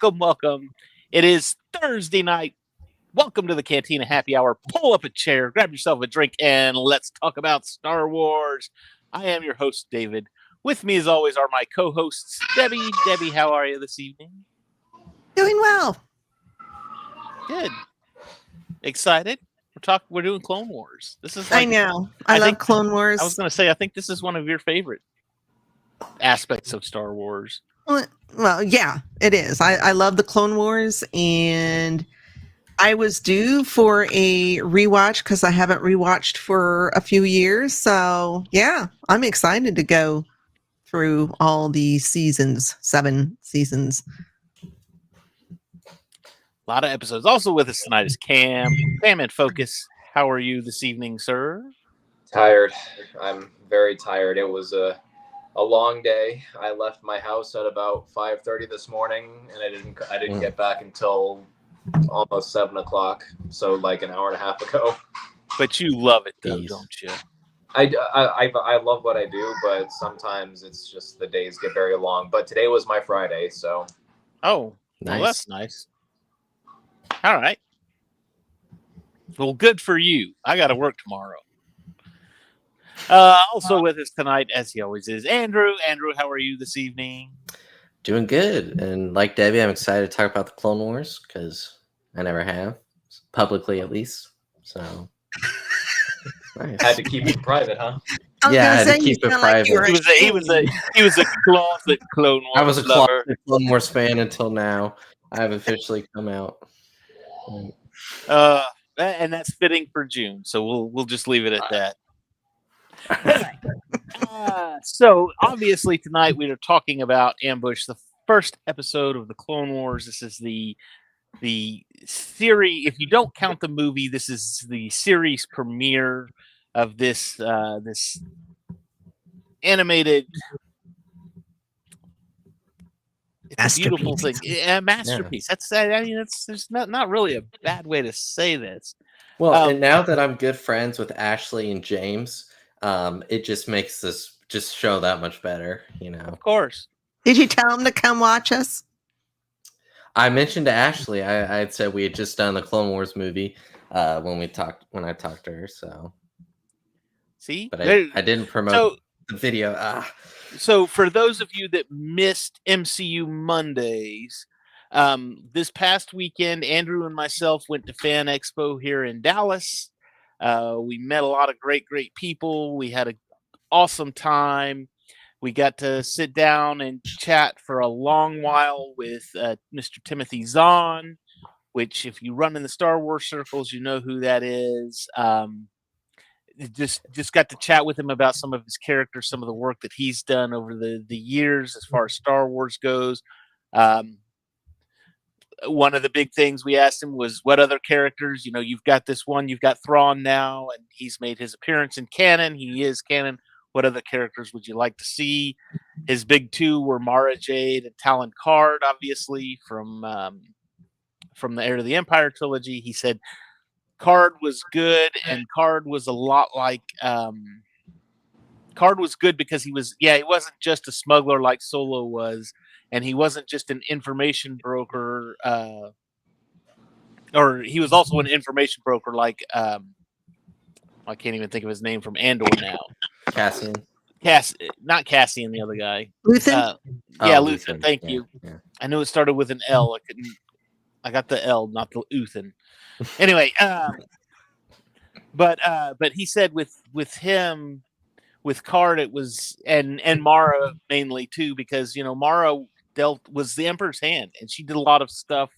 welcome. It is Thursday night. Welcome to the Cantina Happy Hour. Pull up a chair, grab yourself a drink, and let's talk about Star Wars. I am your host, David. With me, as always, are my co-hosts, Debbie. Debbie, how are you this evening? Doing well. Good. Excited? We're doing Clone Wars. This is I know. I love Clone Wars. I was going to say, I think this is one of your favorite aspects of Star Wars. Well, yeah, it is. I love the Clone Wars, and I was due for a rewatch because I haven't rewatched for a few years. So, yeah, I'm excited to go through all the seasons, 7 seasons. A lot of episodes. Also with us tonight is Cam. Cam and Focus. How are you this evening, sir? Tired. I'm very tired. It was a long day. I left my house at about 5:30 this morning, and I didn't get back until almost 7 o'clock. So like an hour and a half ago. But you love it, though, don't you? I love what I do, but sometimes it's just the days get very long. But today was my Friday, so. Oh, nice. Well, that's nice. All right. Well, good for you. I got to work tomorrow. Also with us tonight, as he always is, Andrew. Andrew, how are you this evening? Doing good. And like Debbie, I'm excited to talk about the Clone Wars because I never have, publicly at least. So nice. Had to keep it private, huh? Yeah, I had to keep it private. He was a closet Clone Wars. I was a closet Clone Wars fan until now. I have officially come out. And that's fitting for June, so we'll just leave it at that. So obviously tonight we are talking about Ambush, the first episode of the Clone Wars. This is the series. If you don't count the movie, this is the series premiere of this animated. It's a beautiful thing. A masterpiece. Yeah. There's not really a bad way to say this. Well, and now that I'm good friends with Ashley and James, it just makes this just show that much better, you know. Of course. Did you tell him to come watch us? I mentioned to Ashley, I had said we had just done the Clone Wars movie when I talked to her, so. See? But I didn't promote the video. So for those of you that missed MCU Mondays, this past weekend, Andrew and myself went to Fan Expo here in Dallas. We met a lot of great people. We had an awesome time. We got to sit down and chat for a long while with Mr. Timothy Zahn, which if you run in the Star Wars circles, you know who that is. Just got to chat with him about some of his characters, some of the work that he's done over the years as far as Star Wars goes. One of the big things we asked him was what other characters, you've got this one, you've got Thrawn now, and he's made his appearance in canon. He is canon. What other characters would you like to see? His big two were Mara Jade and Talon Karrde, obviously from the Heir to the Empire trilogy. He said Karrde was good, and Karrde was a lot like Karrde was good because he wasn't just a smuggler like Solo was, and he wasn't just an information broker, or he was also an information broker like I can't even think of his name from Andor now. Cassian. Not Cassian, the other guy. Luthen? Luthen. Thank you. Yeah. I knew it started with an L. I got the L, not the Uthen. Anyway, but he said with him, with Karrde, it was and Mara mainly too, because Mara was the Emperor's hand, and she did a lot of stuff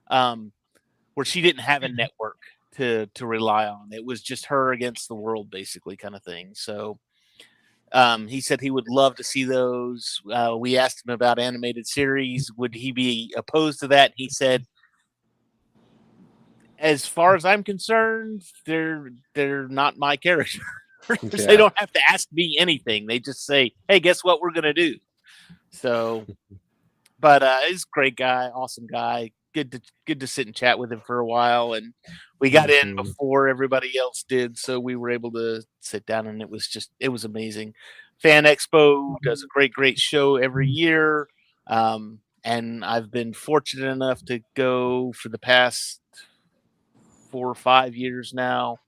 where she didn't have a network to rely on. It was just her against the world, basically, kind of thing. So he said he would love to see those. We asked him about animated series. Would he be opposed to that? He said, as far as I'm concerned, they're not my character. Yeah. They don't have to ask me anything. They just say, hey, guess what we're going to do? So, but he's a great guy, awesome guy. Good to sit and chat with him for a while. And we got in before everybody else did, so we were able to sit down, and it was amazing. Fan Expo does a great show every year. and I've been fortunate enough to go for the past 4 or 5 years now.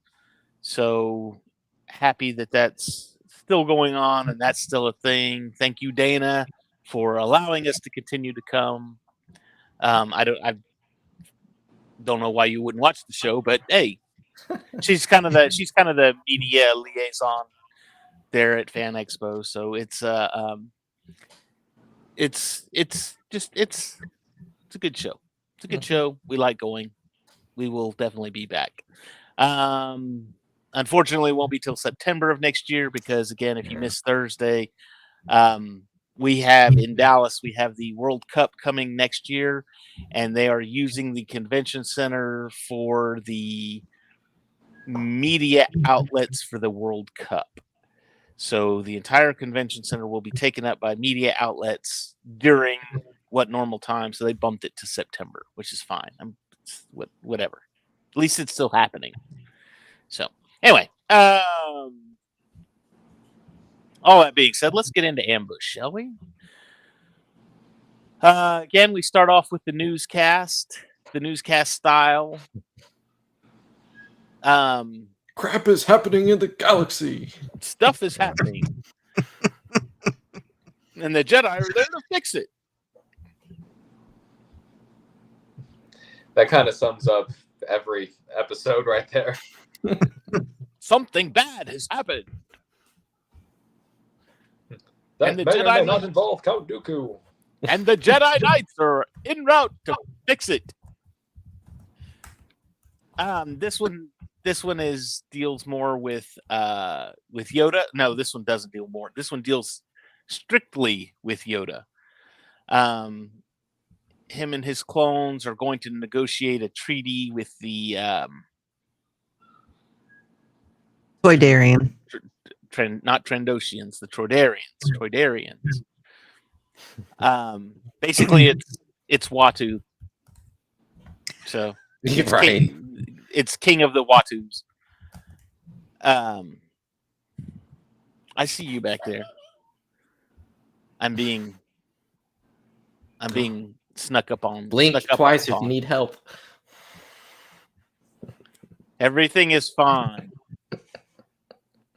So happy that that's still going on and that's still a thing. Thank you, Dana, for allowing us to continue to come. I don't know why you wouldn't watch the show, but hey, she's kind of the media liaison there at Fan Expo. So it's a good show. It's a good show. We like going. We will definitely be back. Unfortunately, it won't be till September of next year because, again, if you miss Thursday, we have in Dallas, we have the World Cup coming next year, and they are using the convention center for the media outlets for the World Cup. So the entire convention center will be taken up by media outlets during what normal time. So they bumped it to September, which is fine. Whatever. At least it's still happening. So anyway, all that being said, let's get into Ambush, shall we? Again, we start off with the newscast style. Crap is happening in the galaxy. Stuff is happening. And the Jedi are there to fix it. That kind of sums up every episode right there. Something bad has happened. That And the may or Jedi may not involve Count Dooku. And the Jedi Knights are en route to fix it. This one deals more with Yoda. No, this one doesn't deal more. This one deals strictly with Yoda. Him and his clones are going to negotiate a treaty with the Toydarian. not Trandoshians, the Troydarians. Basically, it's Watu. So it's Right. it's king of the Watus. I see you back there. I'm being snuck up on. Blink snuck up twice if on. you need help. Everything is fine.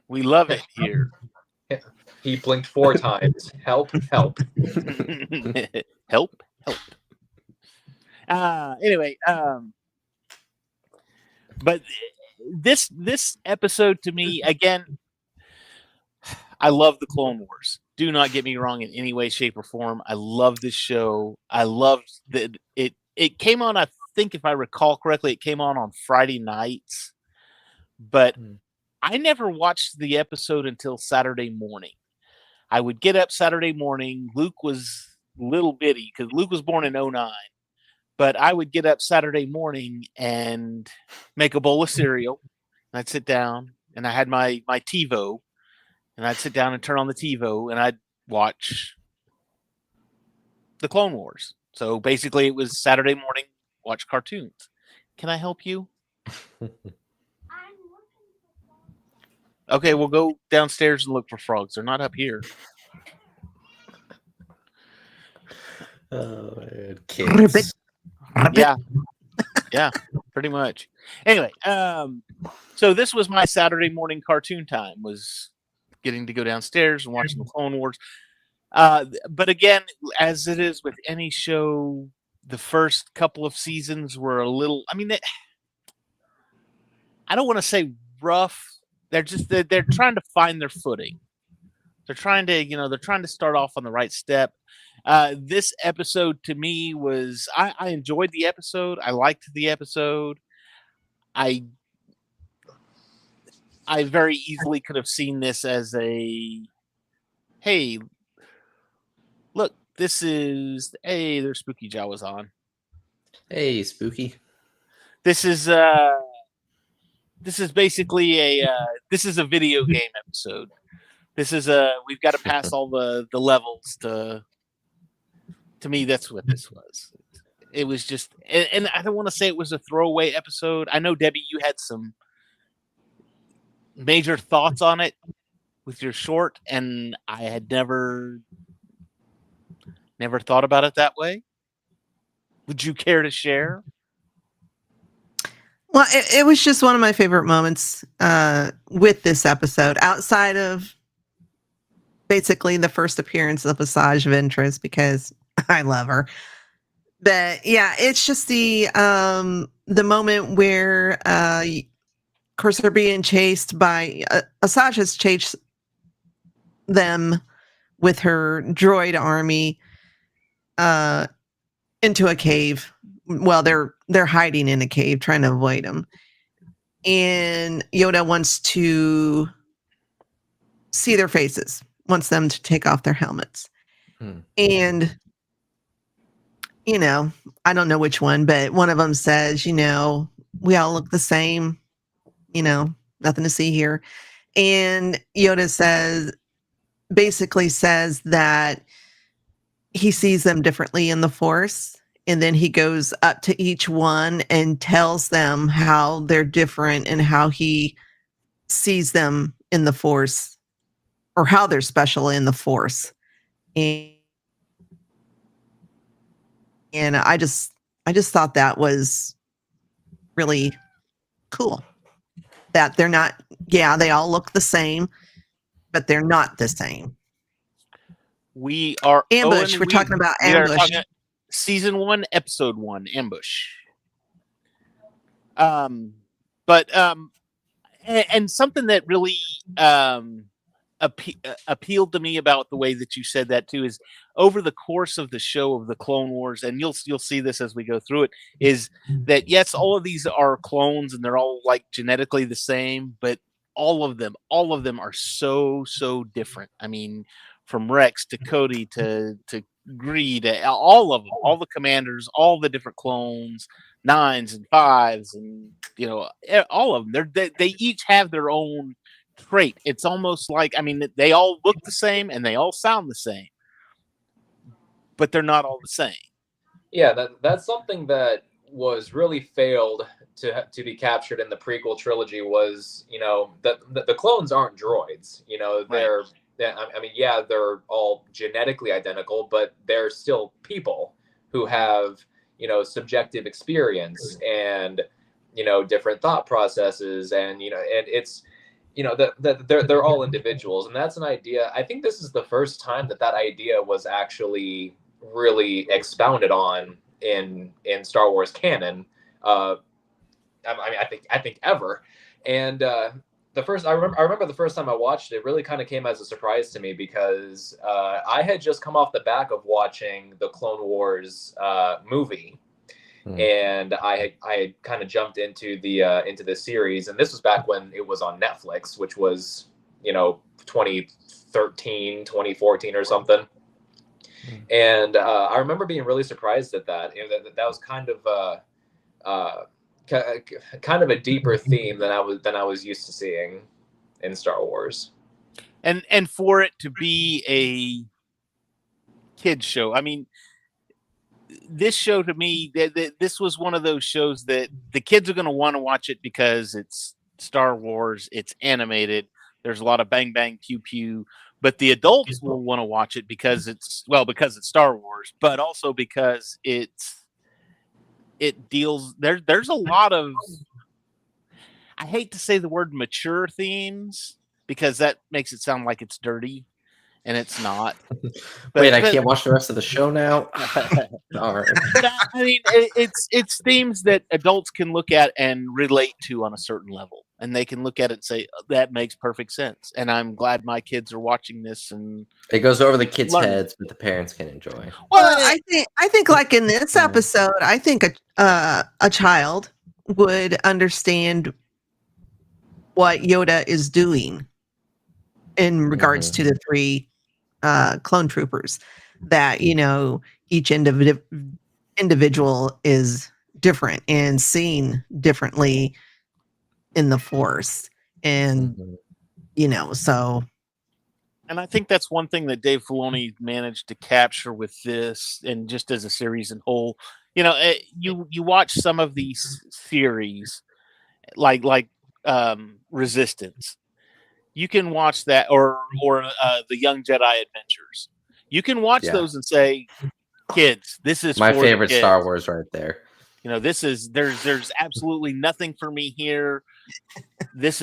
We love it here. He blinked 4 times. Help, help. help. Anyway, but this episode to me, again, I love the Clone Wars. Do not get me wrong in any way, shape, or form. I love this show. I loved that it came on, I think if I recall correctly, it came on Friday nights. But I never watched the episode until Saturday morning. I would get up Saturday morning. Luke was little bitty because Luke was born in 2009. But I would get up Saturday morning and make a bowl of cereal. And I'd sit down and I had my TiVo. And I'd sit down and turn on the TiVo and I'd watch the Clone Wars. So basically it was Saturday morning, watch cartoons. Can I help you? Okay, we'll go downstairs and look for frogs. They're not up here. Oh, man. Kids. Yeah. Yeah, pretty much. Anyway, so this was my Saturday morning cartoon time, was getting to go downstairs and watching the Clone Wars. But again, as it is with any show, the first couple of seasons were a little, I mean, I don't want to say rough. They're trying to find their footing. They're trying to start off on the right step. This episode to me was, I enjoyed the episode. I liked the episode. I very easily could have seen this as a, hey, look, there's Spooky Jawas on. Hey, Spooky. This is basically this is a video game episode. This is we've got to pass all the levels to me. That's what this was. It was just, and I don't want to say it was a throwaway episode. I know, Debbie, you had some major thoughts on it with your short, and I had never Never thought about it that way. Would you care to share? Well, it was just one of my favorite moments with this episode, outside of basically the first appearance of Asajj Ventress, because I love her. But yeah, it's just the moment where, of course, they're being chased by Asajj has chased them with her droid army into a cave. Well, they're hiding in a cave trying to avoid them. And Yoda wants to see their faces, wants them to take off their helmets. And, you know, I don't know which one, but one of them says, you know, we all look the same, you know, nothing to see here. And Yoda basically says that he sees them differently in the Force. And then he goes up to each one and tells them how they're different and how he sees them in the Force, or how they're special in the Force. And I just thought that was really cool. That they're not, yeah, they all look the same, but they're not the same. We are Ambush. We're talking about Ambush. Season 1, Episode 1, Ambush. And something that really appealed to me about the way that you said that too is over the course of the show of the Clone Wars, and you'll see this as we go through it, is that yes, all of these are clones and they're all like genetically the same, but all of them are so different. I mean, from Rex to Cody to Greed, all of them, all the commanders, all the different clones, 9s and 5s, and you know, all of them. They each have their own trait. It's almost like, I mean, they all look the same and they all sound the same, but they're not all the same. Yeah, that's something that was really failed to be captured in the prequel trilogy. Was, you know, the clones aren't droids. You know, they're right. I mean, yeah, they're all genetically identical, but they're still people who have, you know, subjective experience and, you know, different thought processes, and, you know, and it's, you know, that they're all individuals, and that's an idea. I think this is the first time that idea was actually really expounded on in Star Wars canon. I mean, I think ever. And I remember the first time I watched it really kind of came as a surprise to me, because I had just come off the back of watching the Clone Wars movie. And I had kind of jumped into the series, and this was back when it was on Netflix, which was, you know, 2013, 2014 or something. And I remember being really surprised at that. You know, that was kind of a deeper theme than I was used to seeing in Star Wars. And for it to be a kids show, I mean, this show to me, this was one of those shows that the kids are going to want to watch it because it's Star Wars, it's animated, there's a lot of bang bang pew pew, but the adults will want to watch it because it's Star Wars, but also because it deals there's a lot of, I hate to say the word mature themes because that makes it sound like it's dirty, and it's not. Wait, I can't watch the rest of the show now? But I mean, it's themes that adults can look at and relate to on a certain level, and they can look at it and say, that makes perfect sense. And I'm glad my kids are watching this, and it goes over the kids' heads, but the parents can enjoy. Well, I think like in this episode, I think a child would understand what Yoda is doing in regards to the 3 clone troopers, that, you know, each individual is different and seen differently in the Force. And, you know, so. And I think that's one thing that Dave Filoni managed to capture with this, and just as a series in whole. You know, you watch some of these series, like Resistance. You can watch that, or the Young Jedi Adventures. You can watch Yeah. those and say, "Kids, this is My for the favorite kids." Star Wars right there. You know, there's absolutely nothing for me here. This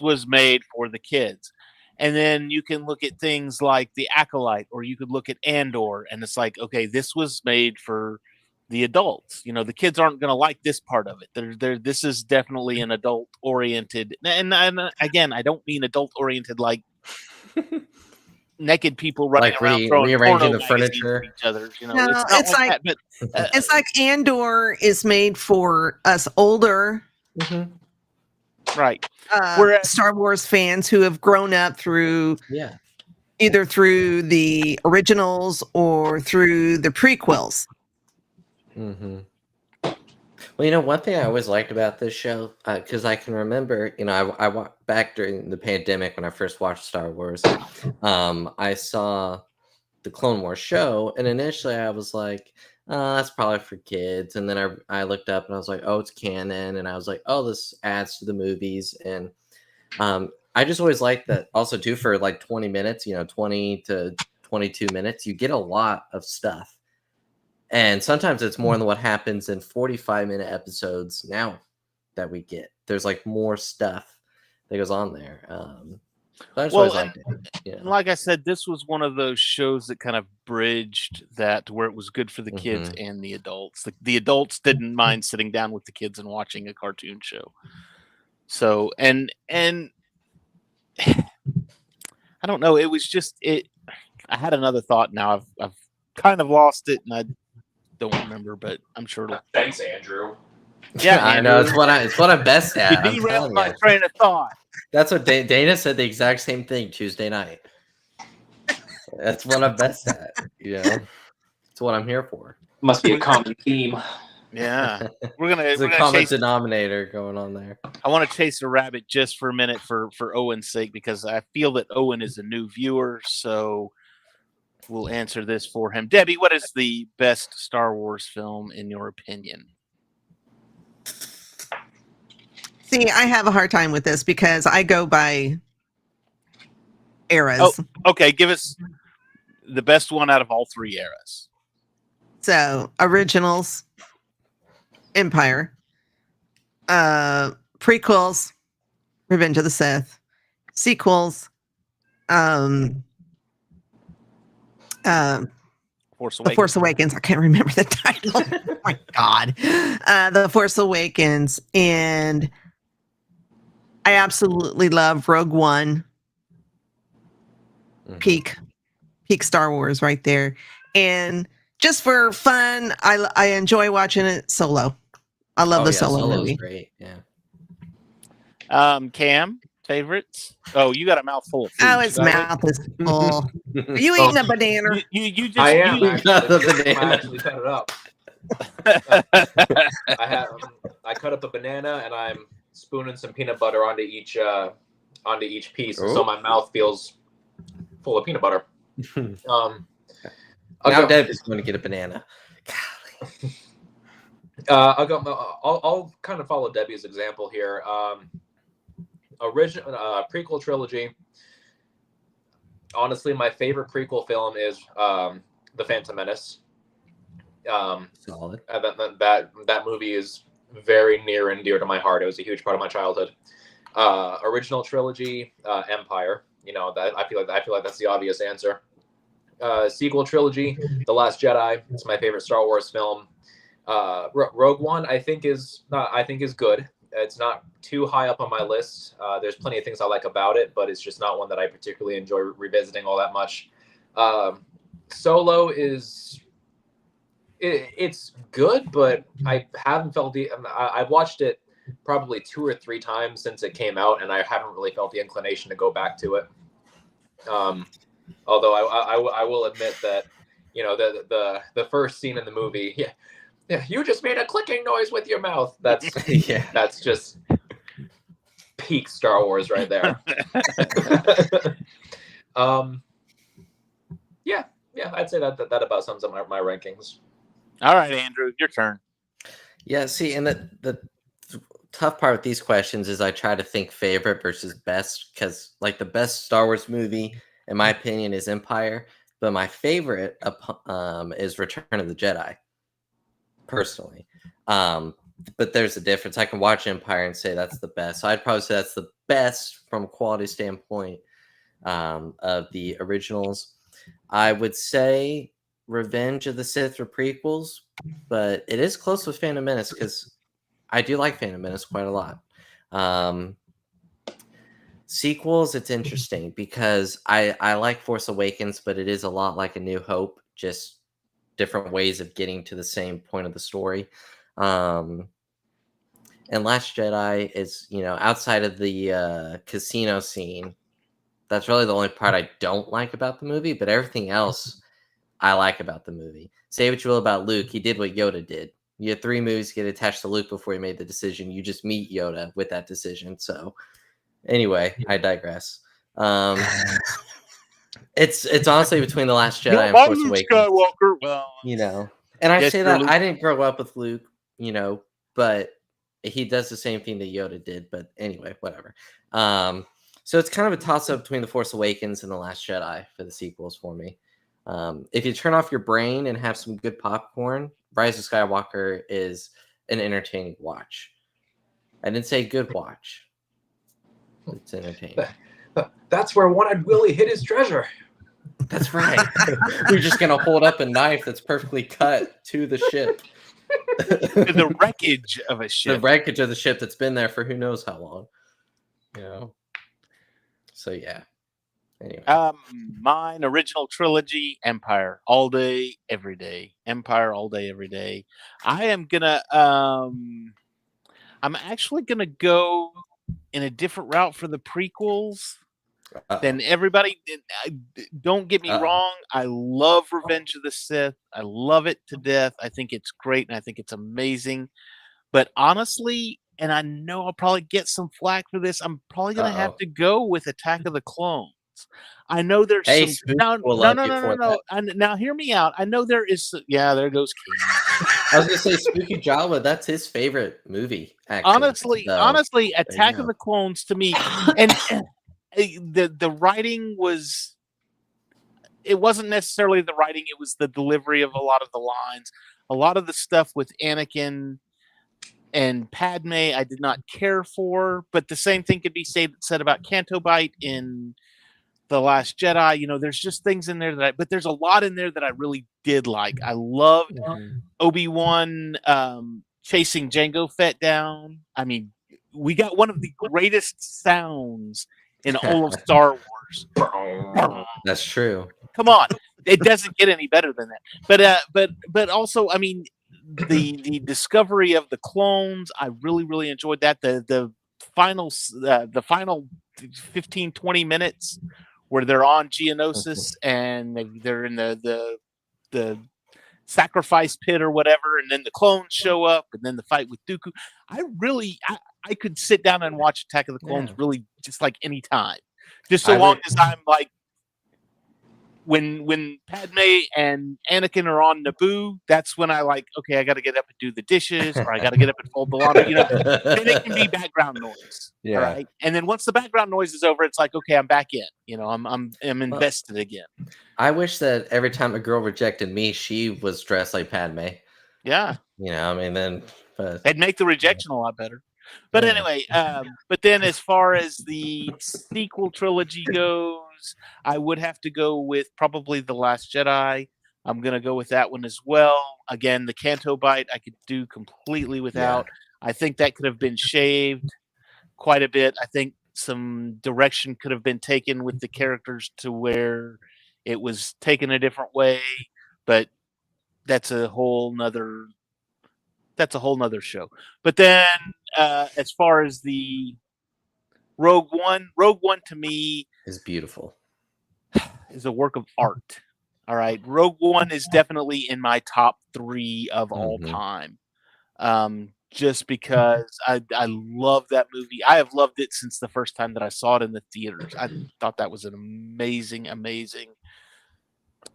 was made for the kids. And then you can look at things like The Acolyte, or you could look at Andor, and it's like, okay, this was made for the adults. You know, the kids aren't going to like this part of it. This is definitely an adult oriented, and again, I don't mean adult oriented like naked people running Like around throwing rearranging porno the magazines furniture. at each other. You know, No, it's not it's like like- that. But It's like Andor is made for us older right. Whereas- Star Wars fans who have grown up through Yeah. either through the originals or through the prequels. Mm-hmm. Well, you know, one thing I always liked about this show, because I can remember, you know, I walked back during the pandemic when I first watched Star Wars. I saw the Clone Wars show, and initially I was like, that's probably for kids. And then I looked up and I was like, oh, it's canon. And I was like, oh, this adds to the movies. And I just always liked that also, too, for like 20 minutes, you know, 20 to 22 minutes, you get a lot of stuff. And sometimes it's more than what happens in 45-minute episodes now that we get. There's like more stuff that goes on there. I just always liked it. You know? Like I said, this was one of those shows that kind of bridged that, where it was good for the kids and the adults. The adults didn't mind sitting down with the kids and watching a cartoon show. So, and I don't know. It was just it. I had another thought. Now I've kind of lost it, and I don't remember, but I'm sure it'll. Thanks, Andrew. Yeah, I know, it's what I'm best at. You I'm derailed telling my you. train of thought. That's what Dana said, the exact same thing Tuesday night. That's what I'm best at. You know, it's what I'm here for. Must be a common theme. Yeah, we're gonna. There's We're a gonna common chase, denominator going on there. I want to chase a rabbit just for a minute for Owen's sake, because I feel that Owen is a new viewer, so we'll answer this for him. Debbie, what is the best Star Wars film in your opinion? See, I have a hard time with this because I go by eras. Oh. Okay, give us the best one out of all three eras. So originals, Empire, prequels, Revenge of the Sith, sequels, Force The Awakens. Force Awakens. I can't remember the title. Oh my God. The Force Awakens. And I absolutely love Rogue One. Peak Star Wars right there. And just for fun, I enjoy watching it solo. I love the solo Solo's movie. great. Yeah. Cam, favorites? Oh, you got a mouthful of food. Oh, his is that right? mouth is full. Are you eating a banana? You just. I am you- actually. I actually cut it up. I cut up a banana and I'm spooning some peanut butter onto each piece, so Ooh. my mouth feels full of peanut butter. I'll Now Deb is going to get a banana. I'll kind of follow Debbie's example here. Original prequel trilogy. Honestly, my favorite prequel film is The Phantom Menace. Solid. That movie is very near and dear to my heart. It was a huge part of my childhood. Original trilogy, Empire. You know, that I feel like that's the obvious answer. Sequel trilogy, The Last Jedi. It's my favorite Star Wars film. Rogue One, I think is good. It's not too high up on my list. There's plenty of things I like about it, but it's just not one that I particularly enjoy revisiting all that much. Solo is it's good, but I haven't felt I've watched it probably 2 or 3 times since it came out, and I haven't really felt the inclination to go back to it. Although I will admit that, you know, the first scene in the movie, yeah, you just made a clicking noise with your mouth. That's that's just peak Star Wars right there. Yeah, I'd say that about sums up my rankings. All right, Andrew, your turn. Yeah, see, and the tough part with these questions is I try to think favorite versus best, because like the best Star Wars movie, in my opinion, is Empire. but my favorite is Return of the Jedi. Personally, but there's a difference. I can watch Empire and say that's the best. So I'd probably say that's the best from a quality standpoint of the originals. I would say Revenge of the Sith or prequels, but it is close with Phantom Menace because I do like Phantom Menace quite a lot. Sequels, it's interesting because I like Force Awakens, but it is a lot like A New Hope, just different ways of getting to the same point of the story. And Last Jedi is, outside of the casino scene, that's really the only part I don't like about the movie, but everything else I like about the movie. Say what you will about Luke, he did what Yoda did. You had 3 movies get attached to Luke before he made the decision. You just meet Yoda with that decision. So anyway, I digress. It's honestly between The Last Jedi and Force Awakens. Skywalker. Well, and I yes, say that Luke. I didn't grow up with Luke, but he does the same thing that Yoda did. But anyway, whatever. So it's kind of a toss-up between The Force Awakens and The Last Jedi for the sequels for me. If you turn off your brain and have some good popcorn, Rise of Skywalker is an entertaining watch. I didn't say good watch. It's entertaining. That's where One-Eyed Willie hid his treasure. That's right. We're just going to hold up a knife that's perfectly cut to the ship. The wreckage of a ship. The wreckage of the ship that's been there for who knows how long. So, yeah. Anyway. Mine original trilogy, Empire, all day, every day. Empire, all day, every day. I am gonna. I'm actually gonna go in a different route for the prequels than everybody. Don't get me wrong. I love Revenge of the Sith. I love it to death. I think it's great and I think it's amazing. But honestly, and I know I'll probably get some flack for this, I'm probably gonna have to go with Attack of the Clones. I know there's some. No. Now hear me out. I know there is. Yeah, there goes King. I was gonna say Spooky Java. That's his favorite movie. Actually, honestly, Attack of the Clones to me, and the writing was. It wasn't necessarily the writing; it was the delivery of a lot of the lines. A lot of the stuff with Anakin and Padme, I did not care for. But the same thing could be said about Canto Bight in The Last Jedi. There's just things in there but there's a lot in there that I really did like. I loved Obi-Wan chasing Jango Fett down. I mean, we got one of the greatest sounds in all of Star Wars. That's true. Come on, it doesn't get any better than that. But also, I mean, the discovery of the clones, I really, really enjoyed that. The final 15-20 minutes where they're on Geonosis and they're in the sacrifice pit or whatever, and then the clones show up, and then the fight with Dooku. I could sit down and watch Attack of the Clones really just like any time, just so long as I'm like when Padme and Anakin are on Naboo. That's when I like, okay, I got to get up and do the dishes, or I got to get up and fold the laundry. Then it can be background noise. Yeah. All right. And then once the background noise is over, it's like, okay, I'm back in. I'm invested again. I wish that every time a girl rejected me, she was dressed like Padme. Yeah. It'd make the rejection a lot better. But anyway, but then as far as the sequel trilogy goes, I would have to go with probably The Last Jedi. I'm going to go with that one as well. Again, the Canto Bight I could do completely without. I think that could have been shaved quite a bit. I think some direction could have been taken with the characters to where it was taken a different way, but that's a whole nother show. But then as far as the Rogue One to me is beautiful. Is a work of art. All right. Rogue One is definitely in my top 3 of all time. Just because I love that movie. I have loved it since the first time that I saw it in the theaters. I thought that was an amazing.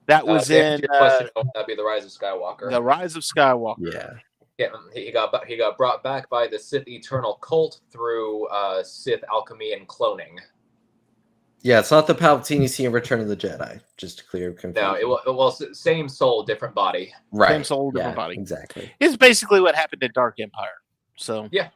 That was in that'd be The Rise of Skywalker. The Rise of Skywalker. Yeah. Yeah, he got brought back by the Sith Eternal cult through Sith alchemy and cloning. Yeah, it's not the Palpatine you see in Return of the Jedi. Just to clear confusion. No, same soul, different body. Right. Same soul, different body. Exactly. It's basically what happened at Dark Empire. So Yeah.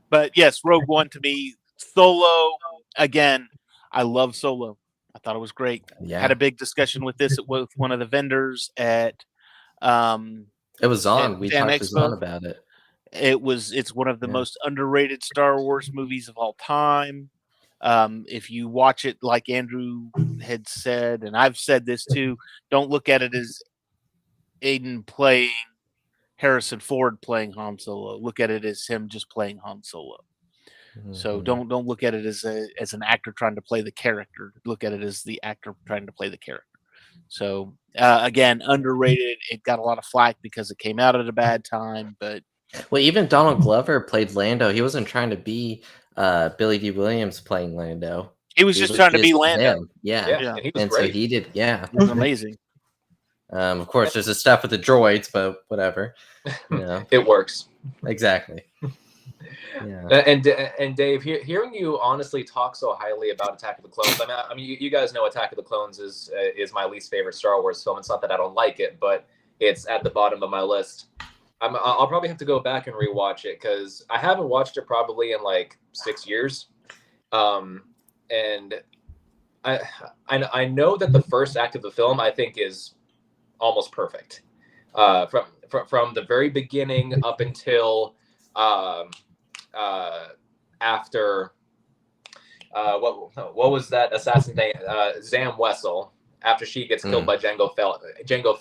But yes, Rogue One to me, Solo again. I love Solo. I thought it was great. Yeah. Had a big discussion with with one of the vendors at. It was on. at We Fan talked to Expo. Zahn about it. It's one of the most underrated Star Wars movies of all time. If you watch it, like Andrew had said, and I've said this too, don't look at it as Aiden playing Harrison Ford playing Han Solo. Look at it as him just playing Han Solo. So don't look at it as an actor trying to play the character. Look at it as the actor trying to play the character. So again, underrated. It got a lot of flack because it came out at a bad time, but well, even Donald Glover played Lando. He wasn't trying to be Billy D. Williams playing Lando. he was just trying to be Lando. Him. Yeah. And he was And great. so he did. Yeah. It was amazing. Of course, there's the stuff with the droids, but whatever. Yeah. It works. Exactly. Yeah. And Dave, hearing you honestly talk so highly about Attack of the Clones, I mean, you guys know Attack of the Clones is my least favorite Star Wars film. It's not that I don't like it, but it's at the bottom of my list. I'll probably have to go back and rewatch it because I haven't watched it probably in like 6 years. And I know that the first act of the film I think is almost perfect. From the very beginning up until after what was that assassin name? Zam Wessel. After she gets killed by Jango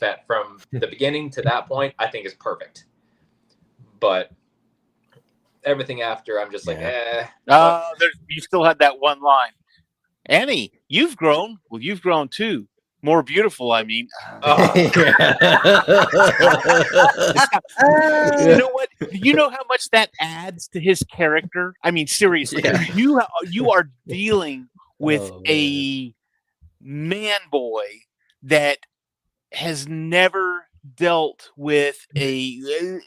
Fett, from the beginning to that point, I think is perfect. But everything after, I'm just like, you still had that one line. Annie, you've grown. Well, you've grown too. More beautiful, I mean. You know what? You know how much that adds to his character? I mean, seriously, you are dealing with a man boy that has never dealt with he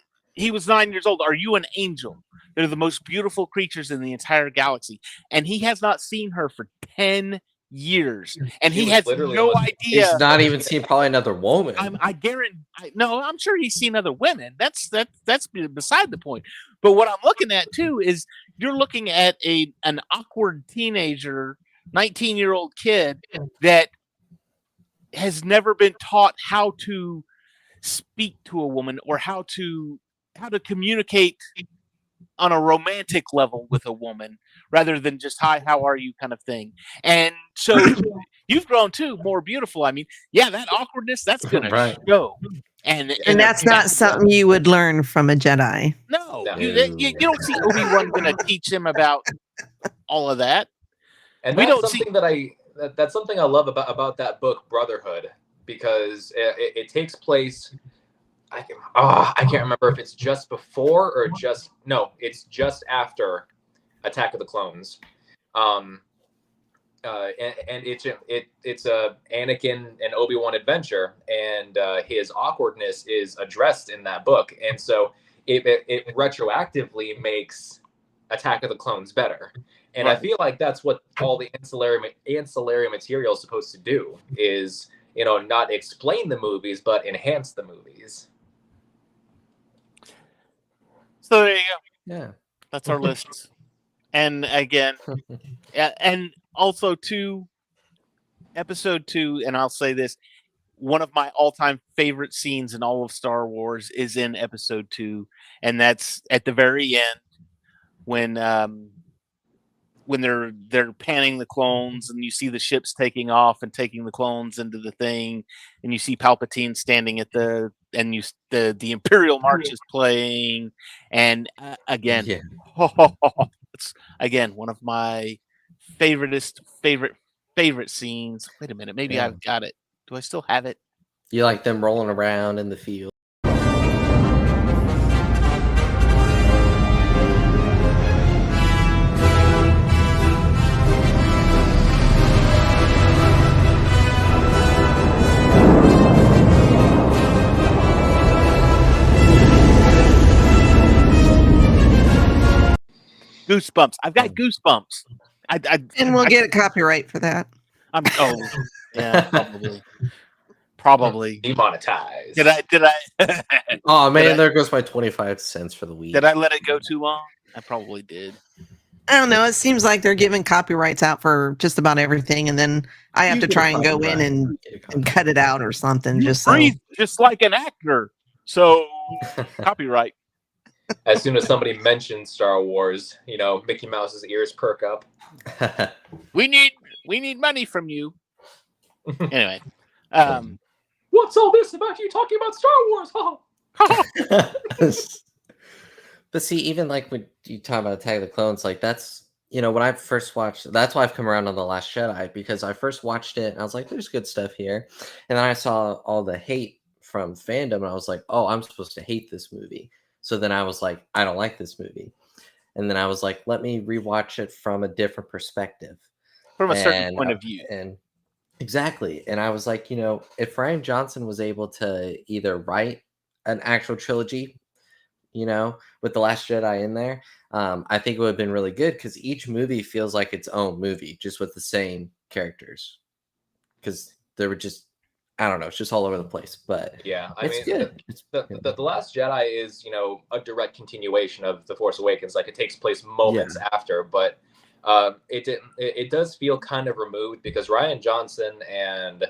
was 9 years old. Are you an angel? They're the most beautiful creatures in the entire galaxy. And he has not seen her for 10 years. And he has no idea. He's not even seen probably another woman. I guarantee. No, I'm sure he's seen other women. That's beside the point. But what I'm looking at too is you're looking at an awkward teenager, 19-year-old kid that has never been taught how to speak to a woman or how to communicate on a romantic level with a woman rather than just hi, how are you kind of thing. And so you've grown too, more beautiful. I mean, that awkwardness, that's going to show. And that's not something you would learn from a Jedi. No. You don't see Obi-Wan going to teach him about all of that. And that's something I love about that book, Brotherhood, because it takes place. I can't remember if it's just before or it's just after Attack of the Clones. And it's a Anakin and Obi-Wan adventure, and his awkwardness is addressed in that book, and so it retroactively makes Attack of the Clones better. And I feel like that's what all the ancillary material is supposed to do, is not explain the movies but enhance the movies. So there you go. Yeah, that's our list. And again, and also episode 2, and I'll say this, one of my all-time favorite scenes in all of Star Wars is in episode 2, and that's at the very end when they're panning the clones and you see the ships taking off and taking the clones into the thing, and you see Palpatine standing at the Imperial March is playing, and again, it's again one of my favorite scenes. Wait a minute, maybe I've got it. Do I still have it? You like them rolling around in the field. Goosebumps. I've got goosebumps. And we'll get a copyright for that. Yeah, probably. Demonetized. Did I? Oh man, Did I- there goes my 25 cents for the week. Did I let it go too long? I probably did. I don't know. It seems like they're giving copyrights out for just about everything, and then I have You to get try a and go in copyright. and You get a copyright. cut it out or something. You Just so. breathe just like an actor. So copyright. As soon as somebody mentions Star Wars, Mickey Mouse's ears perk up. We need money from you. Anyway. What's all this about you talking about Star Wars? But see, even like when you talk about Attack of the Clones, like that's when I first watched, that's why I've come around on The Last Jedi, because I first watched it and I was like, there's good stuff here. And then I saw all the hate from fandom and I was like, oh, I'm supposed to hate this movie. So then I was like, I don't like this movie. And then I was like, let me rewatch it from a different perspective. From a certain point of view. And exactly. And I was like, if Rian Johnson was able to either write an actual trilogy, with The Last Jedi in there, I think it would have been really good, because each movie feels like its own movie, just with the same characters. Because they were just, I don't know, it's just all over the place. But yeah, it's good. The Last Jedi is, a direct continuation of The Force Awakens. Like, it takes place moments after, but it does feel kind of removed, because Rian Johnson and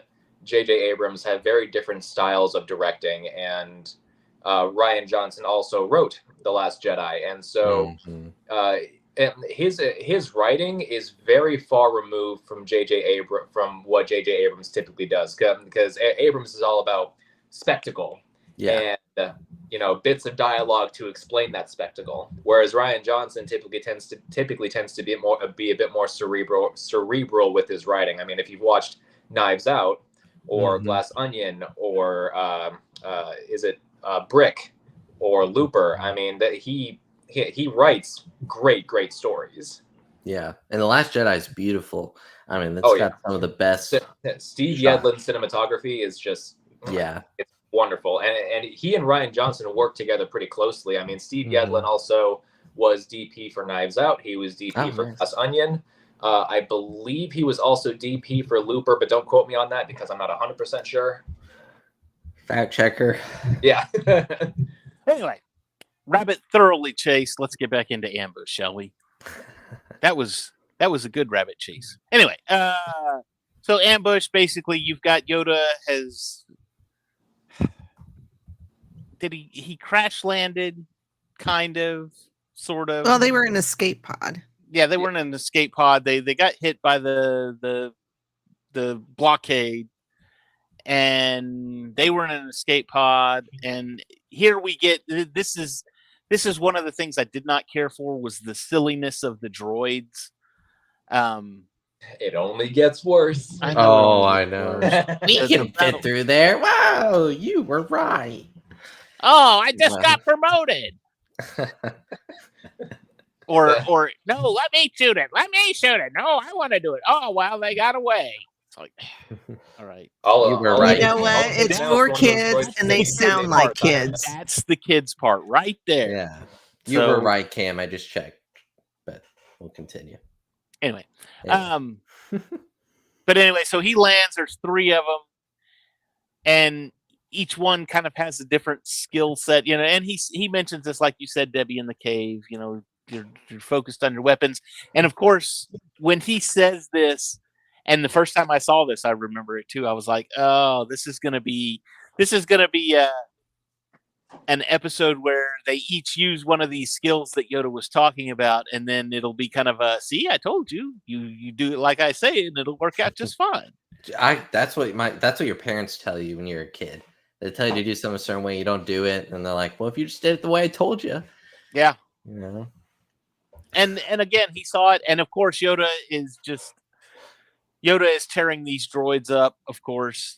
J.J. Abrams have very different styles of directing, and Rian Johnson also wrote The Last Jedi, and so and his writing is very far removed from from what J.J. Abrams typically does, because Abrams is all about spectacle and bits of dialogue to explain that spectacle, whereas Rian Johnson typically tends to be a bit more cerebral with his writing. I mean, if you've watched Knives Out or Glass Onion or is it Brick or Looper, I mean, that he writes great stories. Yeah, and The Last Jedi is beautiful. I mean, that's got some of the best. Steve Yedlin's cinematography is just it's wonderful, and he and Rian Johnson worked together pretty closely. I mean, Steve Yedlin also was DP for Knives Out. He was DP for Glass Onion. I believe he was also DP for Looper, but don't quote me on that because I'm not 100% sure. Fact checker. Yeah. Anyway, rabbit thoroughly chased. Let's get back into Ambush, shall we? That was a good rabbit chase. Anyway, so Ambush, basically, you've got Yoda he crash landed, kind of, sort of. Well, they were in an escape pod. Yeah, they were in an escape pod. They got hit by the blockade, and they were in an escape pod. And here we get this is one of the things I did not care for, was the silliness of the droids. It only gets worse. I know. We can fit through there. Wow, you were right. Oh, I just got promoted. Or no, let me shoot it. No, I want to do it. Oh, well, they got away. It's like, all right. You were right. You know what? It's for kids, and they sound like kids. That's the kids part right there. Yeah. You were right, Cam. I just checked. But we'll continue. Anyway. But anyway, so he lands. There's 3 of them. And each one kind of has a different skill set, and he mentions this, like you said, Debbie, in the cave, you're focused on your weapons. And of course, when he says this, and the first time I saw this, I remember it too. I was like, oh, this is going to be an episode where they each use one of these skills that Yoda was talking about. And then it'll be kind of see, I told you, you do it like I say, and it'll work out just fine. That's what your parents tell you when you're a kid. They tell you to do something a certain way, you don't do it, and they're like, well, if you just did it the way I told you. Yeah. And again, he saw it, and of course Yoda is tearing these droids up, of course.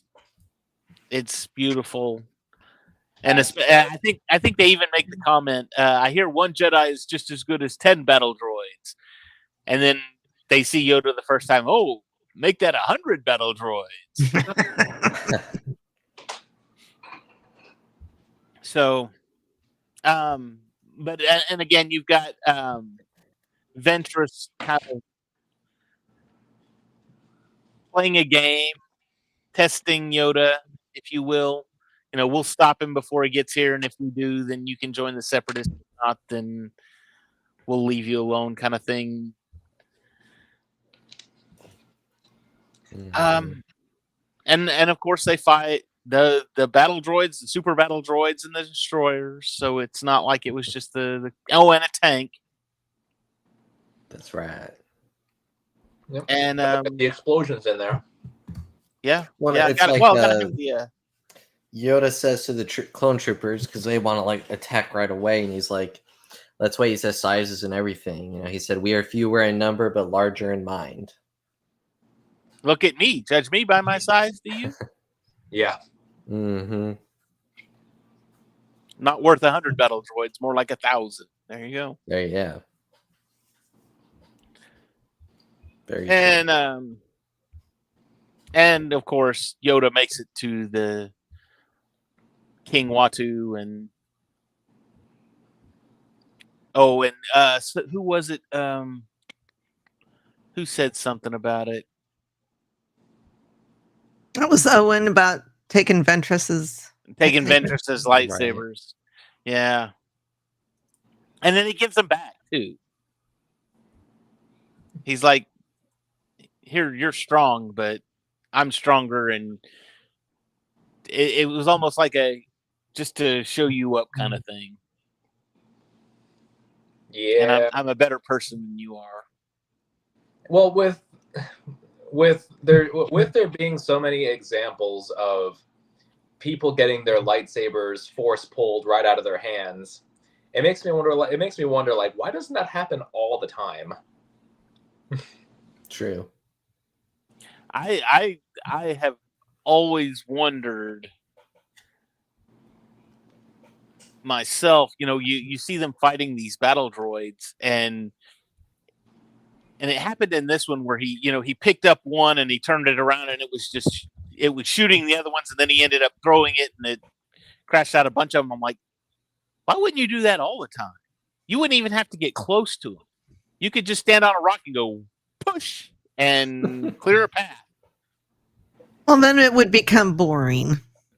It's beautiful. And I think they even make the comment, I hear one Jedi is just as good as 10 battle droids. And then they see Yoda the first time, oh, make that 100 battle droids. So, but and again, you've got Ventress kind of playing a game, testing Yoda, if you will. We'll stop him before he gets here, and if we do, then you can join the Separatists. If not, then we'll leave you alone, kind of thing. And of course they fight the battle droids, the super battle droids, and the destroyers. So it's not like it was just the and a tank. That's right. Yep. And the explosions in there. Yeah, Well, yeah. it's Gotta like, have the. Yoda says to the clone troopers, because they want to like attack right away, and he's like, "That's why he says sizes and everything." He said, "We are fewer in number, but larger in mind." Look at me. Judge me by my size, do you? Yeah. Mm-hmm. Not worth 100 battle droids, more like 1,000. There you go. There you go. Very true. And of course, Yoda makes it to the King Watu, and so who was it? Who said something about it? That was Owen about taking Ventress's Ventress's lightsabers. Right. Yeah. And then he gives them back too. He's like, "Here, you're strong, but I'm stronger," and it was almost like just to show you up kind of thing. Yeah. And I'm a better person than you are. Well, with there being so many examples of people getting their lightsabers force pulled right out of their hands, it makes me wonder. Like, why doesn't that happen all the time? True. I have always wondered myself. You see them fighting these battle droids, and it happened in this one where he picked up one and he turned it around, and it was shooting the other ones, and then he ended up throwing it, and it crashed out a bunch of them. I'm like, why wouldn't you do that all the time? You wouldn't even have to get close to them. You could just stand on a rock and go push and clear a path. Well, then it would become boring.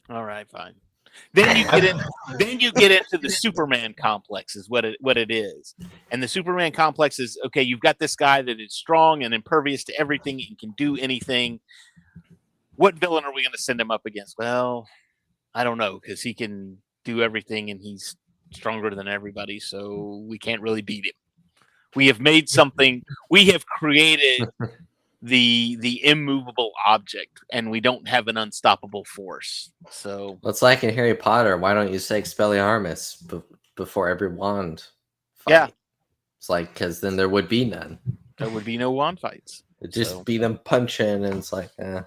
All right, fine. Then you get into the Superman complex, is what it is. And the Superman complex is, okay, you've got this guy that is strong and impervious to everything and can do anything. What villain are we going to send him up against? Well, I don't know, because he can do everything and he's stronger than everybody, so we can't really beat him. We have made something. We have created the immovable object, and we don't have an unstoppable force. So it's like in Harry Potter. Why don't you say Expelliarmus before every wand fight? Yeah, it's like, because then there would be none. There would be no wand fights. It'd just be them punching, and it's like, I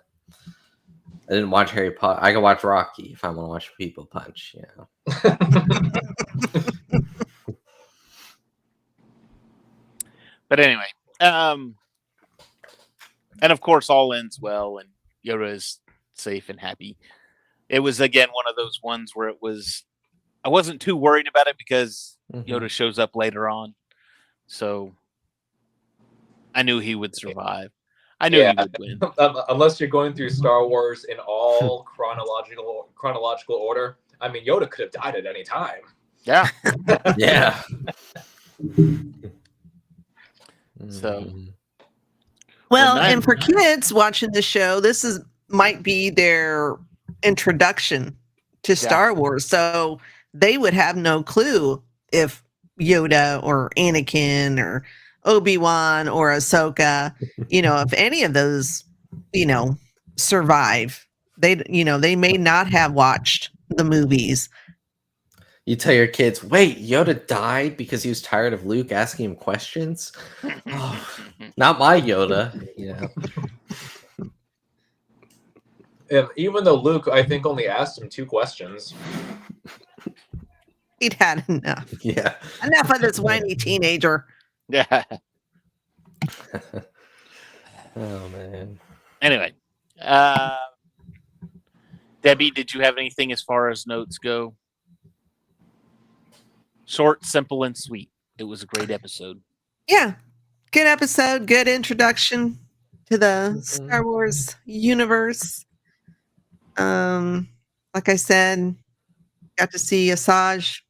didn't watch Harry Potter. I can watch Rocky if I want to watch people punch. But anyway, and of course, all ends well, and Yoda is safe and happy. It was, again, one of those ones where I wasn't too worried about it because Yoda shows up later on. So I knew he would survive. I knew he would win. Unless you're going through Star Wars in all chronological order. I mean, Yoda could have died at any time. Yeah. Yeah. So, well, and for kids watching the show, this might be their introduction to Star Wars. So they would have no clue if Yoda or Anakin or Obi-Wan or Ahsoka, if any of those, survive. They may not have watched the movies. You tell your kids, wait, Yoda died because he was tired of Luke asking him questions? Oh, not my Yoda, Even though Luke, I think, only asked him 2 questions. He'd had enough. Yeah. Enough of this whiny teenager. Yeah. Oh, man. Anyway, Debbie, did you have anything as far as notes go? Short, simple, and sweet. It was a great episode. Yeah. Good episode. Good introduction to the Star Wars universe. Like I said, got to see Asajj,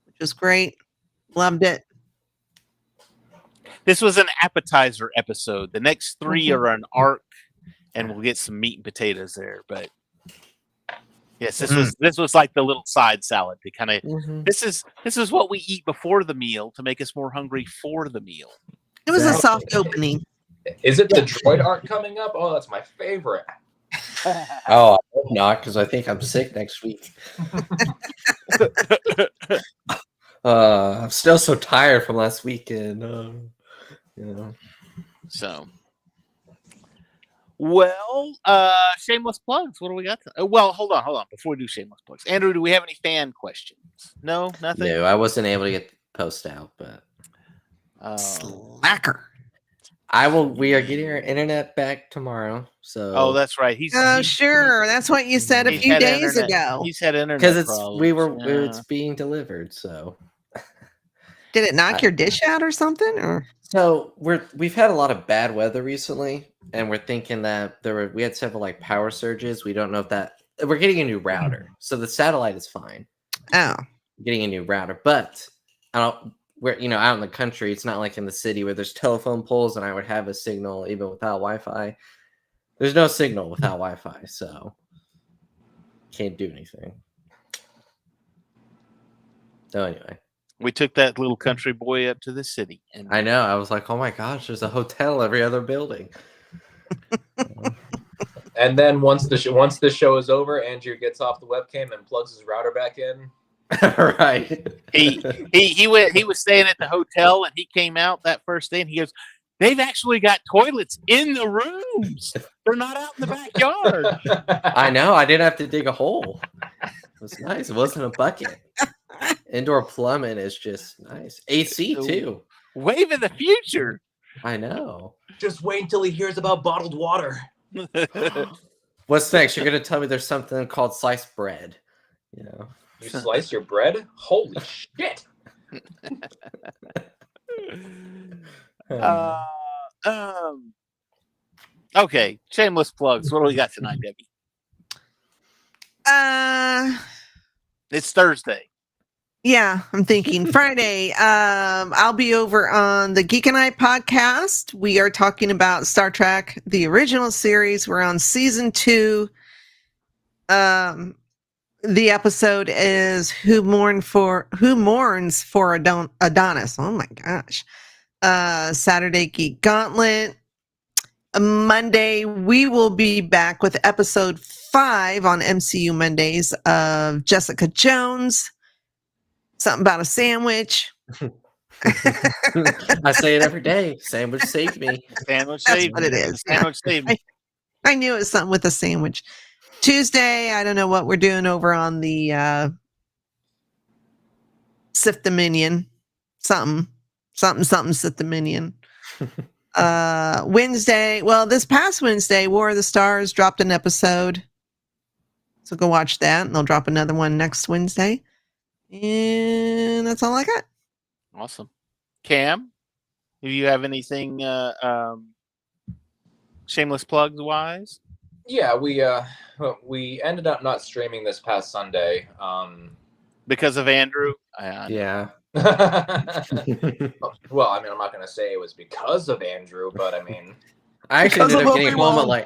which was great. Loved it. This was an appetizer episode. The next 3 are an arc, and we'll get some meat and potatoes there. But yes, this was like the little side salad to kind of this is what we eat before the meal to make us more hungry for the meal. It was a soft opening. Is it the droid arc coming up? Oh, that's my favorite. Oh, I hope not, because I think I'm sick next week. I'm still so tired from last weekend. So, well, shameless plugs. What do we got? Well, hold on. Before we do shameless plugs, Andrew, do we have any fan questions? No, nothing. No, I wasn't able to get the post out, but Slacker. We are getting our internet back tomorrow. So oh, that's right. Sure. That's what you said a few days ago. He's had internet because problems. it's being delivered. So did it knock your dish out or something? Or so we've had a lot of bad weather recently, and we're thinking that we had several like power surges. We don't know if that we're getting a new router, so the satellite is fine. Oh, getting a new router, but we're out in the country. It's not like in the city where there's telephone poles and I would have a signal even without Wi-Fi. There's no signal without Wi-Fi, so can't do anything. So anyway, we took that little country boy up to the city, and I know. I was like, oh my gosh, there's a hotel every other building. And then once the show is over, Andrew gets off the webcam and plugs his router back in. Right. He was staying at the hotel, and he came out that first day, and he goes, "They've actually got toilets in the rooms. They're not out in the backyard." I know. I didn't have to dig a hole. It was nice. It wasn't a bucket. Indoor plumbing is just nice. AC too. Wave of the future. I know. Just wait until he hears about bottled water. What's next? You're gonna tell me there's something called sliced bread. You slice your bread? Holy shit! Okay, shameless plugs. What do we got tonight, Debbie? It's Thursday. Yeah, I'm thinking Friday. I'll be over on the Geek and I podcast. We are talking about Star Trek, the original series. We're on season 2. The episode is Who Mourns for Adonis. Oh my gosh. Saturday Geek Gauntlet. Monday, we will be back with episode 5 on MCU Mondays of Jessica Jones. Something about a sandwich. I say it every day. Sandwich saved me. Sandwich That's saved what me. it is. Sandwich saved me. I knew it was something with a sandwich. Tuesday, I don't know what we're doing over on the Sith Dominion. Something Sith Dominion. Wednesday, well, this past Wednesday, War of the Stars dropped an episode. So go watch that, and they'll drop another one next Wednesday. And that's all I got. Awesome. Cam, do you have anything shameless plugs wise? Yeah, we ended up not streaming this past Sunday. Because of Andrew? Yeah. Well, I mean, I'm not going to say it was because of Andrew, but I mean, I actually Because ended of up getting home Obi-Wan.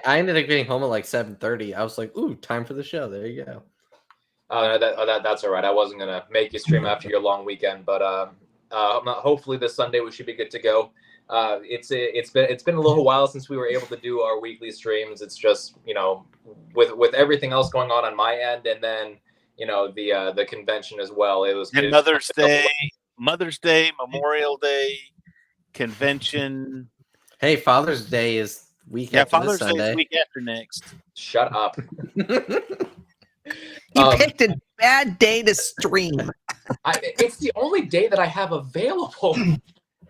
at like 7:30. I was like, ooh, time for the show. There you go. that's all right. I wasn't going to make you stream after your long weekend, but hopefully this Sunday we should be good to go. It's been a little while since we were able to do our weekly streams. It's just, with everything else going on my end, and then the convention as well. It was Mother's Day, Memorial Day, convention. Hey, Father's Day is week after Father's this Day Sunday. is week after next. Shut up. You picked a bad day to stream. It's the only day that I have available.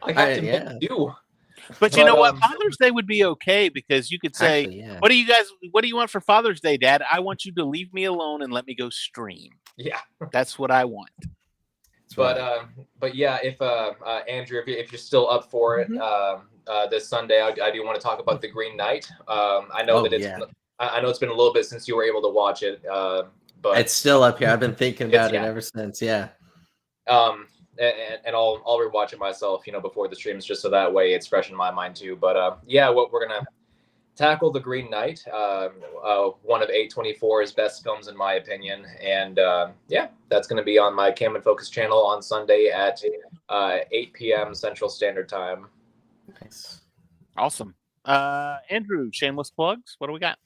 I have to make do. But you know what? Father's Day would be okay because you could say, Actually, yeah. what do you want for Father's Day, Dad? I want you to leave me alone and let me go stream. Yeah. That's what I want. But yeah, if Andrew, if you're still up for it, this Sunday, I do want to talk about the Green Knight. I know I know it's been a little bit since you were able to watch it, but it's still up here. I've been thinking about it ever since. Yeah. And I'll rewatch it myself, before the streams, just so that way it's fresh in my mind too. But what we're gonna tackle the Green Knight, one of A24's best films in my opinion, and that's gonna be on my Cam and Focus channel on Sunday at 8 p.m. Central Standard Time. Nice. Awesome. Andrew, shameless plugs. What do we got?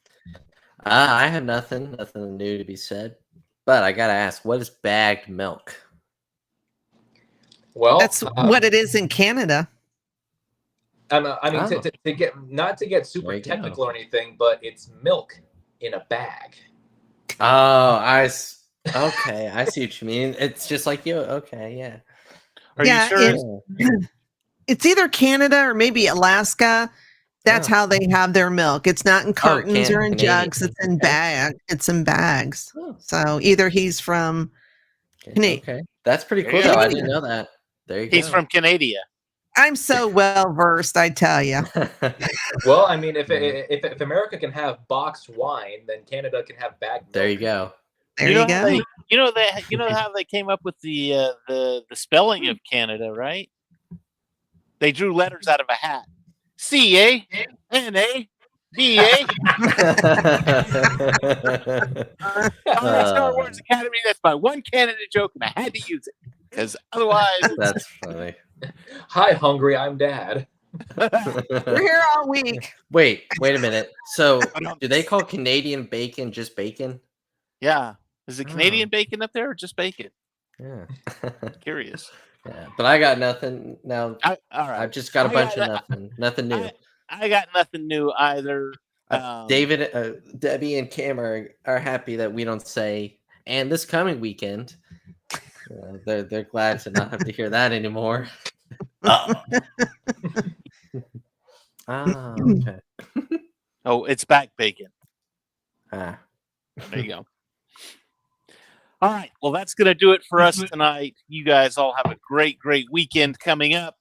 I have nothing new to be said, but I gotta ask, what is bagged milk? Well, that's what it is in Canada. To get super technical or anything, but it's milk in a bag. Oh, okay, I see what you mean. It's just like you. Okay, yeah. Are you sure? It's either Canada or maybe Alaska. That's how they have their milk. It's not in cartons or in jugs. It's in It's in bags. So either he's from Canada. Okay, that's pretty cool. Though. I didn't know that. There you go. He's from Canada. I'm so well versed, I tell you. Well, I mean, if America can have boxed wine, then Canada can have bagged milk. There you go. There you go. You know how they came up with the spelling of Canada, right? They drew letters out of a hat. CANADA. Star Wars Academy. That's my one Canada joke, and I had to use it because otherwise. That's funny. Hi, hungry. I'm Dad. We're here all week. Wait a minute. So, do they call Canadian bacon just bacon? Yeah. Is it Canadian bacon up there or just bacon? Yeah. Curious. Yeah, but I got nothing now. All right. I've just got a bunch of nothing new. I got nothing new either. David, Debbie, and Cam are happy that we don't say "and this coming weekend." They're glad to not have to hear that anymore. Okay. Oh, it's back bacon. There you go. All right. Well, that's going to do it for us tonight. You guys all have a great, great weekend coming up.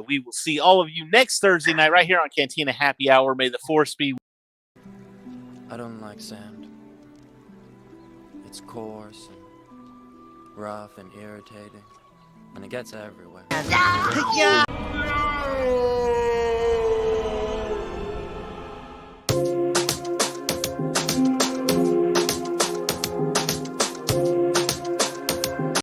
We will see all of you next Thursday night right here on Cantina Happy Hour. May the Force be. I don't like sand. It's coarse and rough and irritating, and it gets everywhere. Yeah.